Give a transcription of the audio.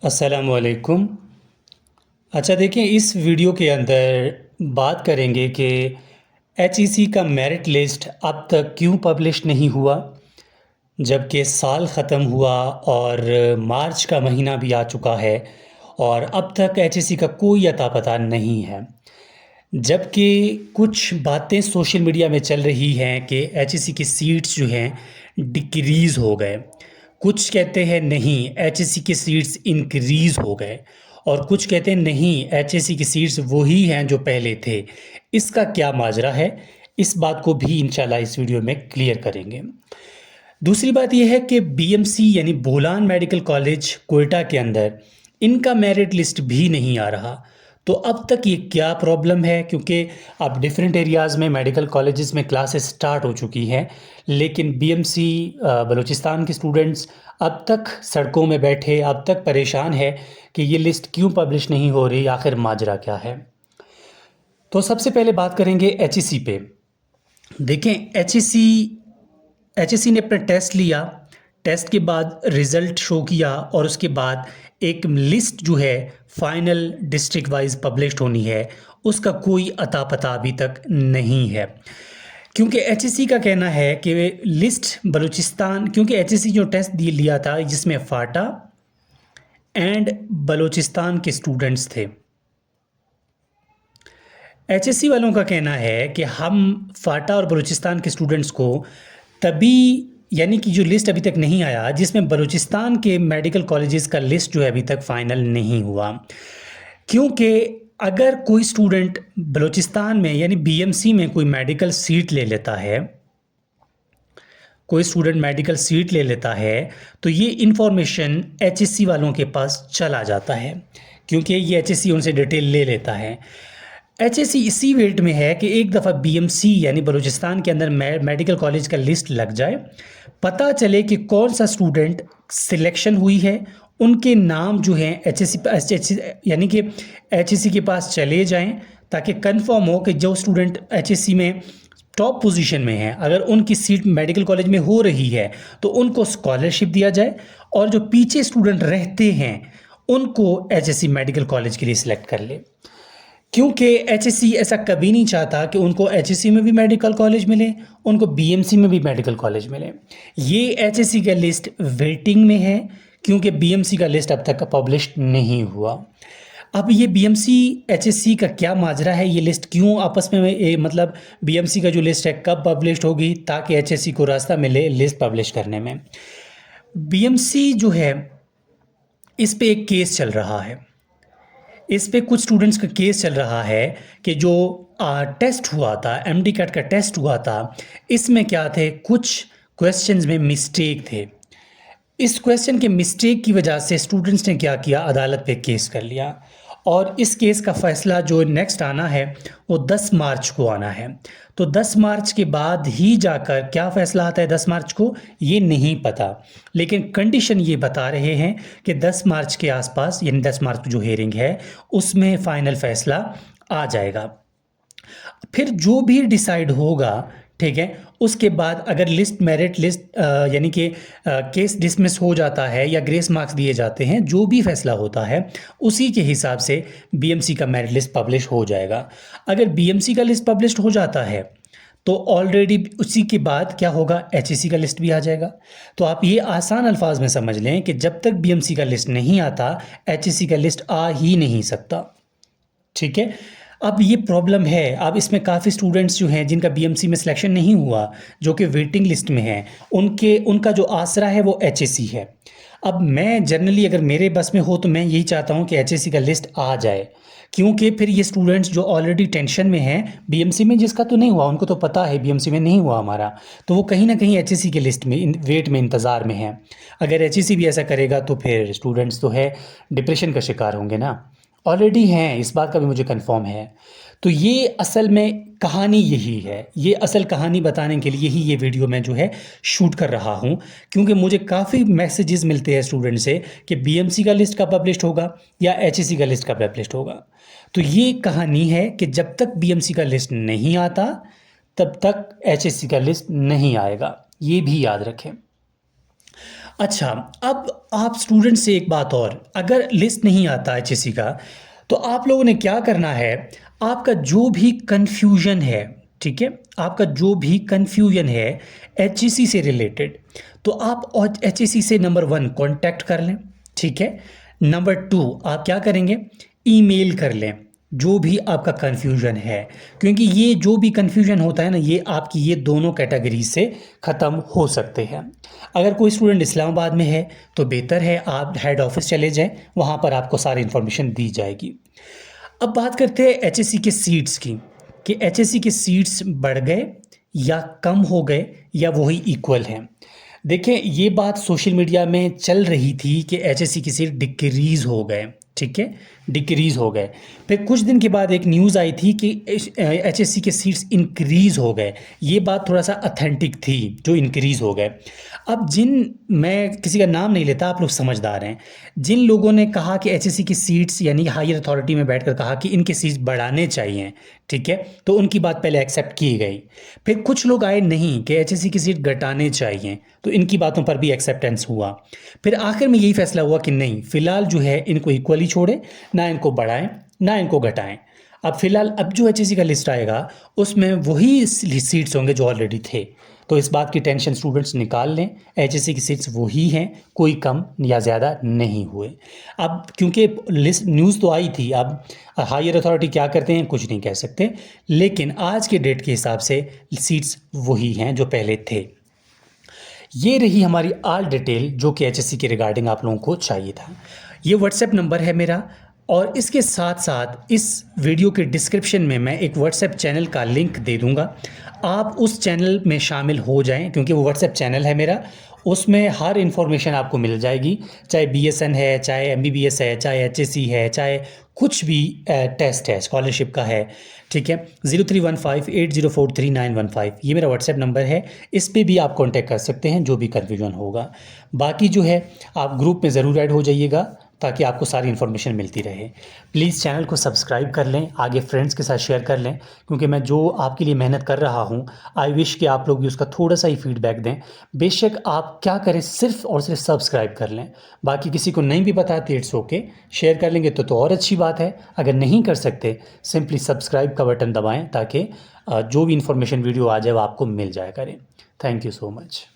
अस्सलामुअलैकुम। अच्छा देखें, इस वीडियो के अंदर बात करेंगे कि एचईसी का मेरिट लिस्ट अब तक क्यों पब्लिश नहीं हुआ, जबकि साल ख़त्म हुआ और मार्च का महीना भी आ चुका है और अब तक एचईसी का कोई अता पता नहीं है। जबकि कुछ बातें सोशल मीडिया में चल रही हैं कि एचईसी की सीट्स जो हैं डिक्रीज़ हो गए। कुछ कहते हैं नहीं, एचईसी की सीट्स इंक्रीज़ हो गए, और कुछ कहते हैं नहीं, एचईसी की सीट्स वही हैं जो पहले थे। इसका क्या माजरा है, इस बात को भी इंशाल्लाह इस वीडियो में क्लियर करेंगे। दूसरी बात यह है कि बीएमसी यानी बोलान मेडिकल कॉलेज कोयटा के अंदर इनका मेरिट लिस्ट भी नहीं आ रहा। तो अब तक ये क्या प्रॉब्लम है, क्योंकि अब डिफरेंट एरियाज़ में मेडिकल कॉलेजेस में क्लासेस स्टार्ट हो चुकी हैं, लेकिन बीएमसी बलूचिस्तान के स्टूडेंट्स अब तक सड़कों में बैठे, अब तक परेशान है कि ये लिस्ट क्यों पब्लिश नहीं हो रही, आखिर माजरा क्या है। तो सबसे पहले बात करेंगे एचईसी पे। देखें, एचईसी ने अपना टेस्ट लिया, टेस्ट के बाद रिज़ल्ट शो किया और उसके बाद एक लिस्ट जो है फाइनल डिस्ट्रिक्ट वाइज पब्लिश्ड होनी है, उसका कोई अता पता अभी तक नहीं है। क्योंकि एचईसी का कहना है कि लिस्ट बलूचिस्तान, क्योंकि एचईसी जो टेस्ट लिया था जिसमें फाटा एंड बलूचिस्तान के स्टूडेंट्स थे, एचएससी वालों का कहना है कि हम फाटा और बलूचिस्तान के स्टूडेंट्स को तभी, यानी कि जो लिस्ट अभी तक नहीं आया जिसमें बलूचिस्तान के मेडिकल कॉलेजेस का लिस्ट जो है अभी तक फाइनल नहीं हुआ। क्योंकि अगर कोई स्टूडेंट बलूचिस्तान में यानी बीएमसी में कोई मेडिकल सीट ले लेता है, कोई स्टूडेंट मेडिकल सीट ले लेता है, तो ये इन्फॉर्मेशन एचएससी वालों के पास चला जाता है, क्योंकि ये एचएससी उनसे डिटेल ले लेता है। एचएससी इसी वेट में है कि एक दफ़ा बीएमसी यानी बलूचिस्तान के अंदर मेडिकल कॉलेज का लिस्ट लग जाए, पता चले कि कौन सा स्टूडेंट सिलेक्शन हुई है, उनके नाम जो हैं एचएससी यानी कि एचएससी के पास चले जाएं, ताकि कंफर्म हो कि जो स्टूडेंट एचएससी में टॉप पोजीशन में है, अगर उनकी सीट मेडिकल कॉलेज में हो रही है तो उनको स्कॉलरशिप दिया जाए, और जो पीछे स्टूडेंट रहते हैं उनको एचएससी मेडिकल कॉलेज के लिए सिलेक्ट कर ले। क्योंकि एचएससी ऐसा कभी नहीं चाहता कि उनको एचएससी में भी मेडिकल कॉलेज मिले, उनको बीएमसी में भी मेडिकल कॉलेज मिले। ये एचएससी का लिस्ट वेटिंग में है, क्योंकि बीएमसी का लिस्ट अब तक पब्लिश नहीं हुआ। अब ये बीएमसी एचएससी का क्या माजरा है, ये लिस्ट क्यों आपस में मतलब बीएमसी का जो लिस्ट है कब पब्लिश होगी, ताकि एचएससी को रास्ता मिले लिस्ट पब्लिश करने में। बीएमसी जो है इस पे एक केस चल रहा है, इस पे कुछ स्टूडेंट्स का केस चल रहा है कि जो टेस्ट हुआ था, एमडी कैट का टेस्ट हुआ था, इसमें क्या थे, कुछ क्वेश्चंस में मिस्टेक थे। इस क्वेश्चन के मिस्टेक की वजह से स्टूडेंट्स ने क्या किया, अदालत पे केस कर लिया, और इस केस का फ़ैसला जो नेक्स्ट आना है वो 10 मार्च को आना है। तो 10 मार्च के बाद ही जाकर क्या फ़ैसला आता है 10 मार्च को, ये नहीं पता, लेकिन कंडीशन ये बता रहे हैं कि 10 मार्च के आसपास, यानी 10 मार्च जो हेयरिंग है उसमें फ़ाइनल फ़ैसला आ जाएगा। फिर जो भी डिसाइड होगा, ठीक है, उसके बाद अगर लिस्ट मेरिट लिस्ट यानी कि केस डिसमिस हो जाता है या ग्रेस मार्क्स दिए जाते हैं, जो भी फैसला होता है उसी के हिसाब से बीएमसी का मेरिट लिस्ट पब्लिश हो जाएगा। अगर बीएमसी का लिस्ट पब्लिश हो जाता है तो ऑलरेडी उसी के बाद क्या होगा, एचईसी का लिस्ट भी आ जाएगा। तो आप ये आसान अल्फाज में समझ लें कि जब तक बीएमसी का लिस्ट नहीं आता, एचईसी का लिस्ट आ ही नहीं सकता। ठीक है, अब ये प्रॉब्लम है। अब इसमें काफ़ी स्टूडेंट्स जो हैं जिनका बीएमसी में सिलेक्शन नहीं हुआ, जो कि वेटिंग लिस्ट में हैं, उनका जो आसरा है वो एचएससी है। अब मैं जनरली, अगर मेरे बस में हो तो मैं यही चाहता हूँ कि एचएससी का लिस्ट आ जाए, क्योंकि फिर ये स्टूडेंट्स जो ऑलरेडी टेंशन में हैं, बीएमसी में जिसका तो नहीं हुआ, उनको तो पता है बीएमसी में नहीं हुआ हमारा, तो वो कहीं ना कहीं एचएससी के लिस्ट में वेट में इंतज़ार में है। अगर एचएससी भी ऐसा करेगा तो फिर स्टूडेंट्स तो है डिप्रेशन का शिकार होंगे ना, ऑलरेडी हैं, इस बात का भी मुझे कंफर्म है। तो ये असल में कहानी यही है, ये असल कहानी बताने के लिए ही ये वीडियो मैं जो है शूट कर रहा हूँ, क्योंकि मुझे काफ़ी मैसेजेस मिलते हैं स्टूडेंट से कि बीएमसी का लिस्ट कब पब्लिश होगा या एचईसी का लिस्ट कब पब्लिश होगा। तो ये कहानी है कि जब तक बीएमसी का लिस्ट नहीं आता तब तक एचईसी का लिस्ट नहीं आएगा, ये भी याद रखें। अच्छा, अब आप स्टूडेंट से एक बात और, अगर लिस्ट नहीं आता एचएससी का, तो आप लोगों ने क्या करना है, आपका जो भी कन्फ्यूजन है, ठीक है, आपका जो भी कन्फ्यूजन है एचएससी से रिलेटेड, तो आप और एचएससी से नंबर 1 कांटेक्ट कर लें, ठीक है। नंबर 2 आप क्या करेंगे, ईमेल कर लें जो भी आपका कन्फ्यूजन है, क्योंकि ये जो भी कन्फ्यूजन होता है ना, ये आपकी ये दोनों कैटेगरी से ख़त्म हो सकते हैं। अगर कोई स्टूडेंट इस्लामाबाद में है तो बेहतर है आप हेड ऑफिस चले जाएं, वहाँ पर आपको सारी इन्फॉर्मेशन दी जाएगी। अब बात करते हैं एचएससी के सीट्स की, कि एचएससी के सीट्स बढ़ गए या कम हो गए या वही इक्वल हैं। देखें, ये बात सोशल मीडिया में चल रही थी कि एचएससी की सीट डिक्रीज़ हो गए, ठीक है, डिक्रीज़ हो गए। फिर कुछ दिन के बाद एक न्यूज़ आई थी कि एचएससी के सीट्स इंक्रीज़ हो गए। ये बात थोड़ा सा अथेंटिक थी जो इंक्रीज़ हो गए। अब मैं किसी का नाम नहीं लेता, आप लोग समझदार हैं, जिन लोगों ने कहा कि एचएससी की सीट्स यानी हायर अथॉरिटी में बैठकर कहा कि इनके सीट्स बढ़ाने चाहिए, ठीक है, तो उनकी बात पहले एक्सेप्ट की गई। फिर कुछ लोग आए नहीं कि एचएससी की सीट घटाने चाहिए, तो इनकी बातों पर भी एक्सेप्टेंस हुआ। फिर आखिर में यही फैसला हुआ कि नहीं, फ़िलहाल जो है इनको इक्वली छोड़े, ना इनको बढ़ाएं ना इनको घटाएं। अब फिलहाल अब जो एचएससी का लिस्ट आएगा उसमें वही सीट्स होंगे जो ऑलरेडी थे, तो इस बात की टेंशन स्टूडेंट्स निकाल लें, एचएससी की सीट्स वही हैं, कोई कम या ज़्यादा नहीं हुए। अब क्योंकि लिस्ट न्यूज़ तो आई थी, अब हायर अथॉरिटी क्या करते हैं कुछ नहीं कह सकते, लेकिन आज के डेट के हिसाब से सीट्स वही हैं जो पहले थे। ये रही हमारी ऑल डिटेल जो कि एचएससी के रिगार्डिंग आप लोगों को चाहिए था। ये व्हाट्सएप नंबर है मेरा, और इसके साथ साथ इस वीडियो के डिस्क्रिप्शन में मैं एक व्हाट्सएप चैनल का लिंक दे दूंगा, आप उस चैनल में शामिल हो जाएं, क्योंकि वो व्हाट्सएप चैनल है मेरा, उसमें हर इन्फॉर्मेशन आपको मिल जाएगी, चाहे बीएसएन है, चाहे एमबीबीएस है, चाहे एचएससी है, चाहे कुछ भी टेस्ट है स्कॉलरशिप का है, ठीक है। 031580439115 ये मेरा व्हाट्सएप नंबर है, इस पे भी आप कांटेक्ट कर सकते हैं जो भी कन्फ्यूजन होगा। बाकी जो है आप ग्रुप में ज़रूर ऐड हो जाइएगा ताकि आपको सारी इन्फॉर्मेशन मिलती रहे। प्लीज़ चैनल को सब्सक्राइब कर लें, आगे फ्रेंड्स के साथ शेयर कर लें, क्योंकि मैं जो आपके लिए मेहनत कर रहा हूँ, आई विश कि आप लोग भी उसका थोड़ा सा ही फीडबैक दें। बेशक आप क्या करें, सिर्फ और सिर्फ सब्सक्राइब कर लें, बाकी किसी को नहीं भी पता तो इट्स ओके, शेयर कर लेंगे तो और अच्छी बात है। अगर नहीं कर सकते सिंपली सब्सक्राइब का बटन दबाएँ ताकि जो भी इन्फॉर्मेशन वीडियो आ जाए वो आपको मिल जाया करें। Thank you so much.